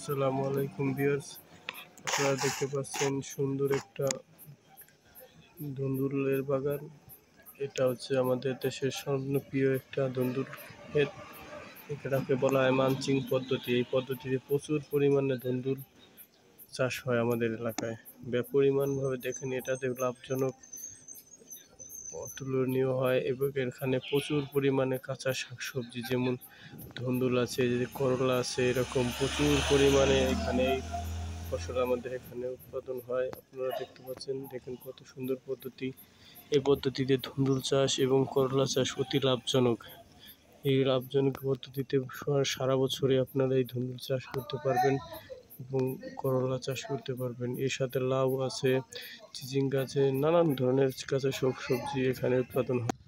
আসসালামু আলাইকুম ভিউয়ার্স, আপনারা দেখতে পাচ্ছেন সুন্দর একটা ধুন্দুলের বাগান। এটা হচ্ছে আমাদের দেশের স্বর্ণপ্রিয় একটা ধুন্দুল ক্ষেত। এটাকে বলা হয় মালচিং পদ্ধতি। এই পদ্ধতিতে প্রচুর পরিমাণে ধুন্দুল চাষ হয় আমাদের এলাকায়। পরিমাণভাবে দেখেন এটাতে লাভজনক অতুলনীয় হয় এবং এখানে প্রচুর পরিমাণে কাঁচা শাকসবজি যেমন ধুন্দুল আছে, করলা আছে, এরকম প্রচুর পরিমাণে এখানে ফসল আমাদের এখানে উৎপাদন হয়। আপনারা দেখতে পাচ্ছেন, দেখেন কত সুন্দর পদ্ধতি। এই পদ্ধতিতে ধুন্দুল চাষ এবং করলা চাষ অতি লাভজনক। এই লাভজনক পদ্ধতিতে সারা বছরে আপনারা এই ধুন্দুল চাষ করতে পারবেন এবং করলা চাষ করতে পারবেন। এর সাথে লাউ আছে, চিচিঙ্গা আছে, নানান ধরনের কাঁচা সবজি এখানে উৎপাদন হয়।